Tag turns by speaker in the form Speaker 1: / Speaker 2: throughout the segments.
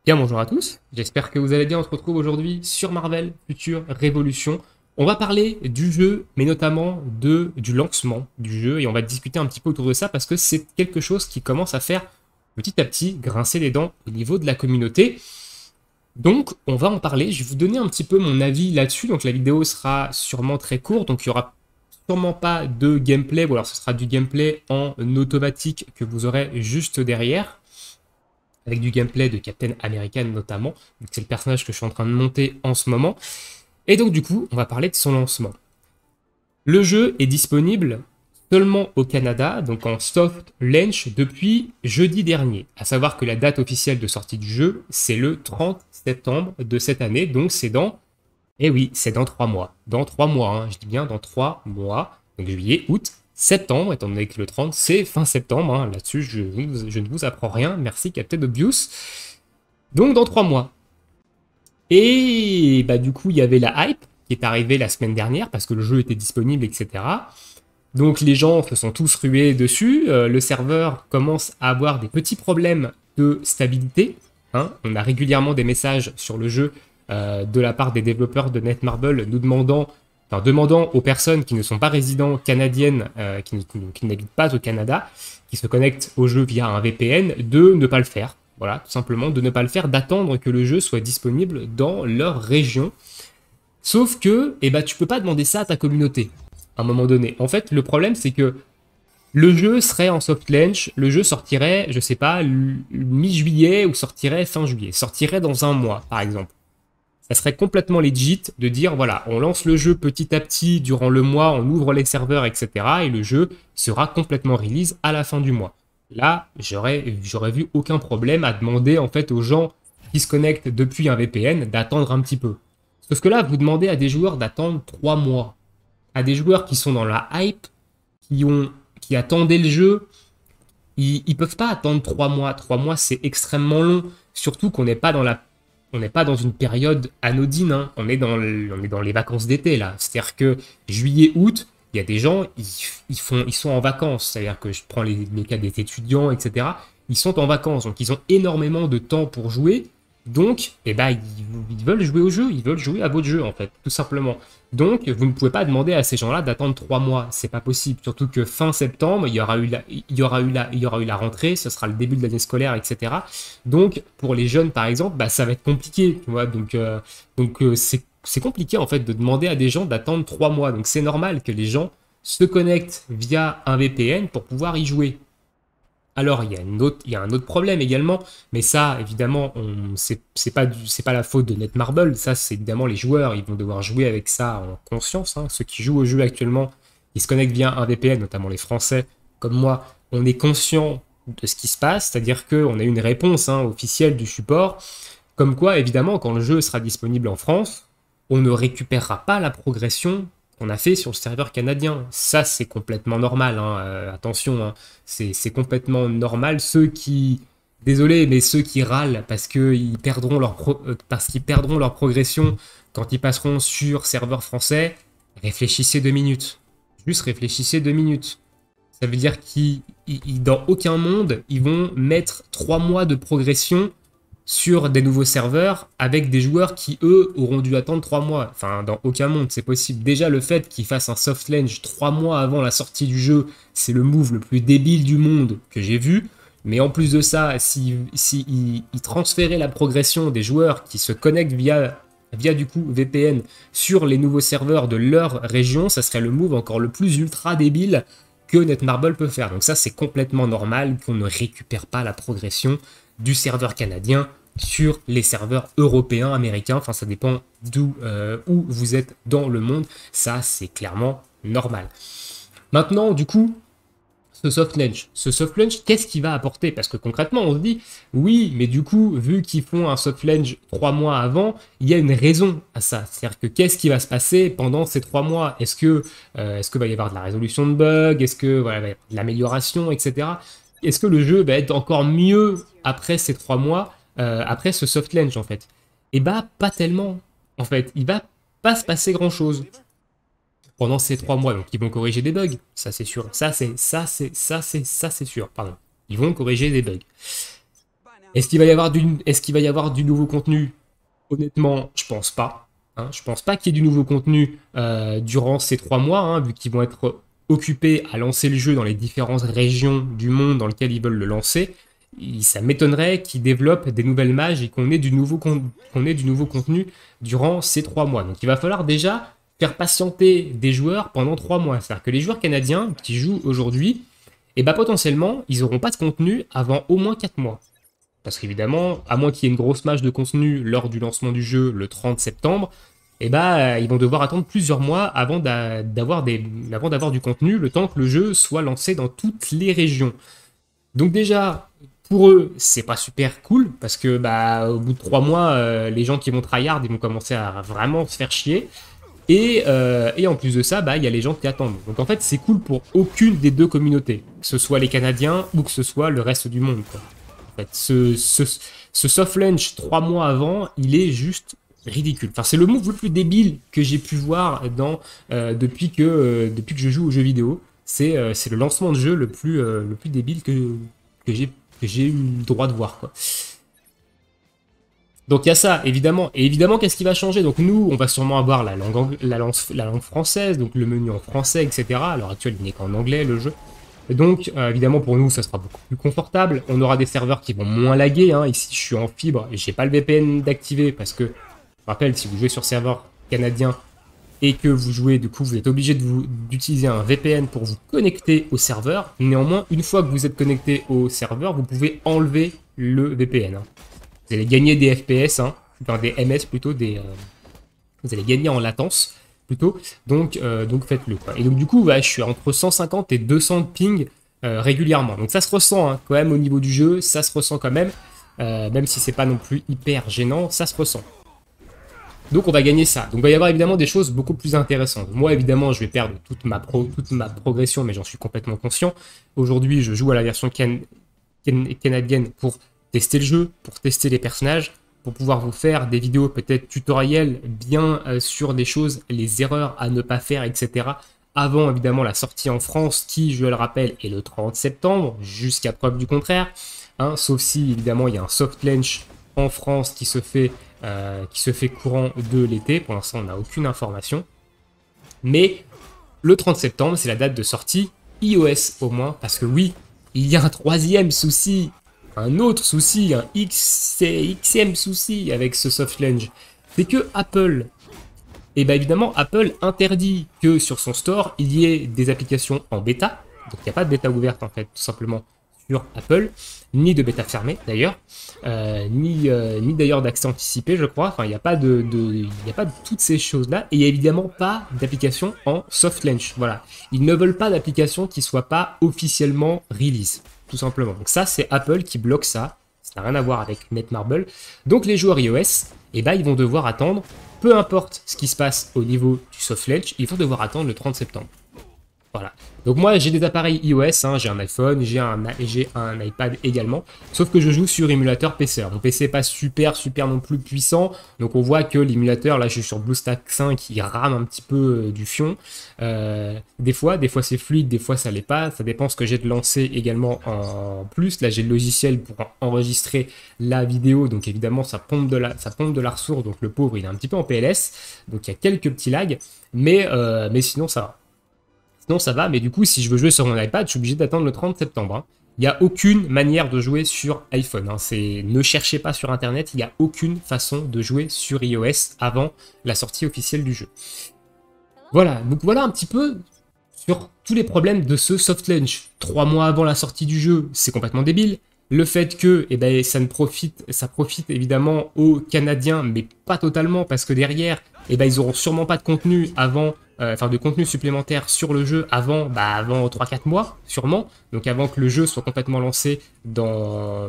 Speaker 1: Bien, bonjour à tous, j'espère que vous allez bien. On se retrouve aujourd'hui sur Marvel Future Révolution. On va parler du jeu, mais notamment du lancement du jeu, et on va discuter un petit peu autour de ça parce que c'est quelque chose qui commence à faire petit à petit grincer les dents au niveau de la communauté. Donc, on va en parler. Je vais vous donner un petit peu mon avis là-dessus. Donc, la vidéo sera sûrement très courte, donc il y aura sûrement pas de gameplay, ou alors ce sera du gameplay en automatique que vous aurez juste derrière avec du gameplay de Captain America notamment. C'est le personnage que je suis en train de monter en ce moment. Et donc du coup, on va parler de son lancement. Le jeu est disponible seulement au Canada, donc en soft launch depuis jeudi dernier. À savoir que la date officielle de sortie du jeu, c'est le 30 septembre de cette année, donc c'est dans... Eh oui, c'est dans 3 mois. Dans 3 mois, hein, je dis bien dans 3 mois. Donc juillet, août, septembre, étant donné que le 30, c'est fin septembre. Hein. Là-dessus, je ne vous apprends rien. Merci, Captain Obvious. Donc dans 3 mois. Et bah du coup, il y avait la hype qui est arrivée la semaine dernière parce que le jeu était disponible, etc. Donc les gens se sont tous rués dessus. Le serveur commence à avoir des petits problèmes de stabilité. Hein. On a régulièrement des messages sur le jeu de la part des développeurs de Netmarble nous demandant aux personnes qui ne sont pas résidents canadiennes, qui n'habitent pas au Canada, qui se connectent au jeu via un VPN, de ne pas le faire. Voilà, tout simplement, de ne pas le faire, d'attendre que le jeu soit disponible dans leur région. Sauf que, eh ben, tu peux pas demander ça à ta communauté, à un moment donné. En fait, le problème, c'est que le jeu serait en soft launch, le jeu sortirait, je sais pas, mi-juillet ou sortirait fin juillet, sortirait dans un mois, par exemple. Ça serait complètement legit de dire, voilà, on lance le jeu petit à petit durant le mois, on ouvre les serveurs, etc. Et le jeu sera complètement release à la fin du mois. Là, j'aurais vu aucun problème à demander en fait aux gens qui se connectent depuis un VPN d'attendre un petit peu. Sauf que là, vous demandez à des joueurs d'attendre 3 mois. À des joueurs qui sont dans la hype, qui attendaient le jeu, ils peuvent pas attendre 3 mois. 3 mois, c'est extrêmement long. Surtout qu'on n'est pas dans on n'est pas dans une période anodine, hein. On est on est dans les vacances d'été, là. C'est-à-dire que juillet, août, il y a des gens, ils sont en vacances. C'est-à-dire que je prends les cas des étudiants, etc. Ils sont en vacances, donc ils ont énormément de temps pour jouer. Donc, eh ben, ils veulent jouer au jeu, ils veulent jouer à votre jeu, en fait, tout simplement. Donc, vous ne pouvez pas demander à ces gens-là d'attendre 3 mois, c'est pas possible. Surtout que fin septembre, il y aura eu la rentrée, ce sera le début de l'année scolaire, etc. Donc, pour les jeunes, par exemple, bah, ça va être compliqué, tu vois. C'est compliqué, en fait, de demander à des gens d'attendre 3 mois. Donc, c'est normal que les gens se connectent via un VPN pour pouvoir y jouer. Alors, il y a un autre problème également, mais ça, évidemment, c'est pas la faute de Netmarble. Ça, c'est évidemment les joueurs, ils vont devoir jouer avec ça en conscience. Hein. Ceux qui jouent au jeu actuellement, ils se connectent via un VPN, notamment les Français, comme moi, on est conscient de ce qui se passe, c'est-à-dire qu'on a une réponse hein, officielle du support, comme quoi, évidemment, quand le jeu sera disponible en France, on ne récupérera pas la progression qu'on a fait sur le serveur canadien. Ça, c'est complètement normal. Hein. Attention, hein. C'est complètement normal. Désolé, mais ceux qui râlent parce qu'ils perdront leur progression quand ils passeront sur serveur français, réfléchissez 2 minutes. Juste réfléchissez 2 minutes. Ça veut dire dans aucun monde, ils vont mettre 3 mois de progression sur des nouveaux serveurs avec des joueurs qui, eux, auront dû attendre 3 mois. Enfin, dans aucun monde, c'est possible. Déjà, le fait qu'ils fassent un soft launch 3 mois avant la sortie du jeu, c'est le move le plus débile du monde que j'ai vu. Mais en plus de ça, ils transféraient la progression des joueurs qui se connectent via du coup VPN sur les nouveaux serveurs de leur région, ça serait le move encore le plus ultra débile que Netmarble peut faire. Donc ça, c'est complètement normal qu'on ne récupère pas la progression du serveur canadien sur les serveurs européens, américains, enfin ça dépend où vous êtes dans le monde, ça c'est clairement normal. Maintenant, du coup, ce soft launch, qu'est-ce qu'il va apporter? Parce que concrètement, on se dit, oui, mais du coup, vu qu'ils font un soft launch 3 mois avant, il y a une raison à ça. C'est-à-dire que qu'est-ce qui va se passer pendant ces 3 mois? Est-ce que va y avoir de la résolution de bugs? Est-ce que voilà, va y avoir de l'amélioration, etc. Est-ce que le jeu va être encore mieux après ces 3 mois, après ce soft launch, en fait? Et bah, pas tellement, en fait. Il va pas se passer grand-chose pendant ces 3 mois. Donc ils vont corriger des bugs, ça c'est sûr. Ça c'est sûr, pardon. Ils vont corriger des bugs. Est-ce qu'il va y avoir du nouveau contenu? Honnêtement, je pense pas. Hein. Je pense pas qu'il y ait du nouveau contenu durant ces 3 mois, hein, vu qu'ils vont être occupés à lancer le jeu dans les différentes régions du monde dans lesquelles ils veulent le lancer. Ça m'étonnerait qu'ils développent des nouvelles mages et qu'on ait qu'on ait du nouveau contenu durant ces 3 mois. Donc il va falloir déjà faire patienter des joueurs pendant 3 mois. C'est-à-dire que les joueurs canadiens qui jouent aujourd'hui, et bah potentiellement, ils n'auront pas de contenu avant au moins 4 mois. Parce qu'évidemment, à moins qu'il y ait une grosse mage de contenu lors du lancement du jeu le 30 septembre, eh ben, ils vont devoir attendre plusieurs mois d'avoir du contenu, le temps que le jeu soit lancé dans toutes les régions. Donc déjà, pour eux, c'est pas super cool, parce que bah, au bout de 3 mois, les gens qui vont tryhard, ils vont commencer à vraiment se faire chier. Et en plus de ça, bah, il y a les gens qui attendent. Donc en fait, c'est cool pour aucune des deux communautés, que ce soit les Canadiens ou que ce soit le reste du monde, quoi. En fait, ce soft launch 3 mois avant, il est juste ridicule. Enfin, c'est le move le plus débile que j'ai pu voir depuis que je joue aux jeux vidéo. C'est le lancement de jeu le plus débile que j'ai eu le droit de voir, quoi. Donc il y a ça, évidemment. Et évidemment, qu'est-ce qui va changer? Donc nous, on va sûrement avoir la langue française, donc le menu en français, etc. À l'heure actuelle, il n'est qu'en anglais, le jeu. Et donc, évidemment, pour nous, ça sera beaucoup plus confortable. On aura des serveurs qui vont moins laguer. Hein. Ici, je suis en fibre. J'ai pas le VPN d'activer parce que, je rappelle, si vous jouez sur serveur canadien et que vous jouez, du coup, vous êtes obligé d'utiliser un VPN pour vous connecter au serveur. Néanmoins, une fois que vous êtes connecté au serveur, vous pouvez enlever le VPN. Hein. Vous allez gagner des FPS, hein, enfin des MS plutôt, vous allez gagner en latence plutôt, donc faites-le. Et donc du coup, je suis entre 150 et 200 de ping régulièrement. Donc ça se ressent hein, quand même au niveau du jeu, ça se ressent quand même si c'est pas non plus hyper gênant, ça se ressent. Donc on va gagner ça. Donc il va y avoir évidemment des choses beaucoup plus intéressantes. Moi évidemment je vais perdre toute ma progression, mais j'en suis complètement conscient. Aujourd'hui je joue à la version canadienne pour tester le jeu, pour tester les personnages, pour pouvoir vous faire des vidéos peut-être tutoriels bien sur des choses, les erreurs à ne pas faire, etc. Avant évidemment la sortie en France qui, je le rappelle, est le 30 septembre, jusqu'à preuve du contraire. Hein, sauf si évidemment il y a un soft launch en France qui se fait courant de l'été. Pour l'instant on n'a aucune information. Mais le 30 septembre c'est la date de sortie iOS au moins, parce que oui, il y a un troisième souci. Un autre souci, un XM souci avec ce soft launch, c'est que Apple, et bien évidemment Apple interdit que sur son store il y ait des applications en bêta, donc il n'y a pas de bêta ouverte en fait tout simplement sur Apple, ni de bêta fermée d'ailleurs, ni d'ailleurs d'accès anticipé je crois, enfin il n'y a pas de toutes ces choses là, et il n'y a évidemment pas d'application en soft launch, voilà, ils ne veulent pas d'application qui soit pas officiellement release. Tout simplement. Donc ça, c'est Apple qui bloque ça. Ça n'a rien à voir avec Netmarble. Donc les joueurs iOS, ils vont devoir attendre, peu importe ce qui se passe au niveau du soft launch, ils vont devoir attendre le 30 septembre. Voilà. Donc moi, j'ai des appareils iOS, hein, j'ai un iPhone, j'ai un iPad également, sauf que je joue sur émulateur PC. Mon PC n'est pas super non plus puissant, donc on voit que l'émulateur, là je suis sur BlueStack 5, il rame un petit peu du fion. Des fois c'est fluide, des fois ça l'est pas, ça dépend ce que j'ai de lancer également en plus. Là j'ai le logiciel pour enregistrer la vidéo, donc évidemment ça pompe de la ressource, donc le pauvre il est un petit peu en PLS, donc il y a quelques petits lags, mais sinon ça va. Sinon ça va, mais du coup si je veux jouer sur mon iPad, je suis obligé d'attendre le 30 septembre. Hein. Il n'y a aucune manière de jouer sur iPhone. Hein. Ne cherchez pas sur Internet, il n'y a aucune façon de jouer sur iOS avant la sortie officielle du jeu. Voilà, donc voilà un petit peu sur tous les problèmes de ce soft launch. 3 mois avant la sortie du jeu, c'est complètement débile. Le fait que ça profite évidemment aux Canadiens, mais pas totalement, parce que derrière, ils auront sûrement pas de contenu avant, de contenu supplémentaire sur le jeu avant 3-4 mois, sûrement. Donc avant que le jeu soit complètement lancé dans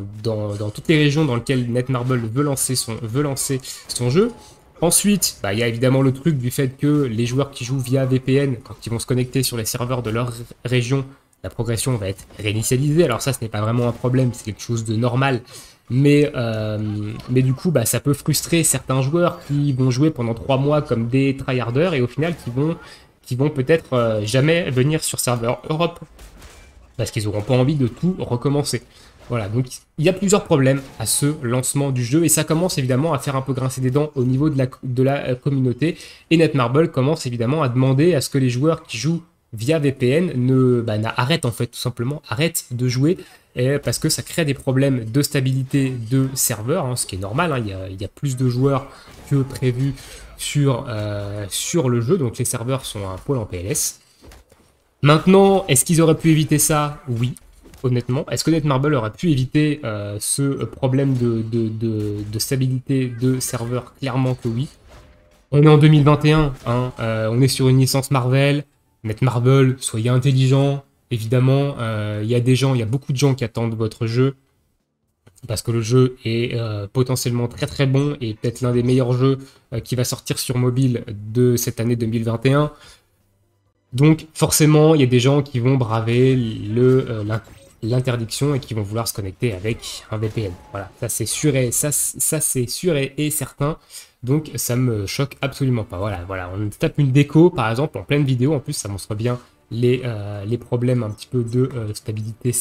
Speaker 1: toutes les régions dans lesquelles Netmarble veut lancer son jeu. Ensuite, il y a évidemment le truc du fait que les joueurs qui jouent via VPN, quand ils vont se connecter sur les serveurs de leur région, la progression va être réinitialisée. Alors ça, ce n'est pas vraiment un problème, c'est quelque chose de normal. Mais du coup, ça peut frustrer certains joueurs qui vont jouer pendant 3 mois comme des tryharders et au final qui vont peut-être jamais venir sur serveur Europe parce qu'ils n'auront pas envie de tout recommencer. Voilà, donc il y a plusieurs problèmes à ce lancement du jeu et ça commence évidemment à faire un peu grincer des dents au niveau de la communauté. Et Netmarble commence évidemment à demander à ce que les joueurs qui jouent via VPN arrêtent en fait tout simplement, arrêtent de jouer parce que ça crée des problèmes de stabilité de serveur, hein, ce qui est normal, hein, il y a plus de joueurs que prévu sur le jeu, donc les serveurs sont un poil en PLS. Maintenant, est-ce qu'ils auraient pu éviter ça? Oui. Honnêtement, est-ce que Netmarble aurait pu éviter ce problème de stabilité de serveur? Clairement que oui. On est en 2021, hein, on est sur une licence Marvel. Netmarble, soyez intelligents. Évidemment, il y a beaucoup de gens qui attendent votre jeu parce que le jeu est potentiellement très très bon et peut-être l'un des meilleurs jeux qui va sortir sur mobile de cette année 2021. Donc forcément, il y a des gens qui vont braver l'interdiction et qui vont vouloir se connecter avec un VPN. Voilà, ça c'est sûr et certain. Donc ça me choque absolument pas. Voilà, on tape une déco par exemple en pleine vidéo. En plus, ça montre bien les problèmes un petit peu de stabilité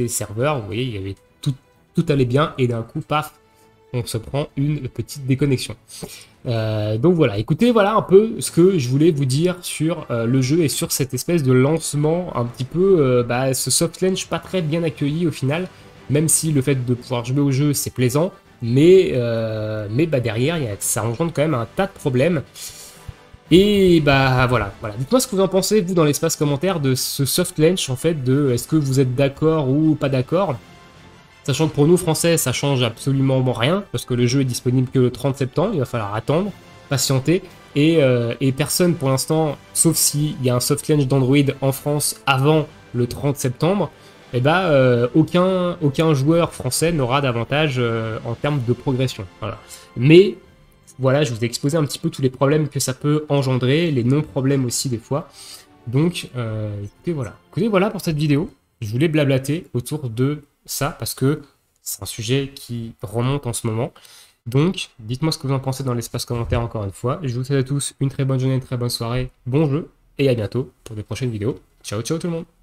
Speaker 1: serveur. Vous voyez, il y avait tout allait bien et d'un coup, paf, on se prend une petite déconnexion. Donc voilà, écoutez, voilà un peu ce que je voulais vous dire sur le jeu et sur cette espèce de lancement un petit peu, ce soft launch pas très bien accueilli au final, même si le fait de pouvoir jouer au jeu c'est plaisant, mais derrière ça engendre quand même un tas de problèmes. Et voilà. Dites-moi ce que vous en pensez, vous, dans l'espace commentaire de ce soft launch, en fait, de est-ce que vous êtes d'accord ou pas d'accord. Sachant que pour nous, Français, ça change absolument rien, parce que le jeu est disponible que le 30 septembre, il va falloir attendre, patienter, et personne pour l'instant, sauf s'il y a un soft launch d'Android en France avant le 30 septembre, aucun joueur français n'aura d'avantage en termes de progression. Voilà. Mais voilà, je vous ai exposé un petit peu tous les problèmes que ça peut engendrer, les non-problèmes aussi des fois. Donc, écoutez, voilà pour cette vidéo. Je voulais blablater autour de ça parce que c'est un sujet qui remonte en ce moment. Donc, dites-moi ce que vous en pensez dans l'espace commentaire encore une fois. Je vous souhaite à tous une très bonne journée, une très bonne soirée, bon jeu et à bientôt pour de prochaines vidéos. Ciao, ciao tout le monde!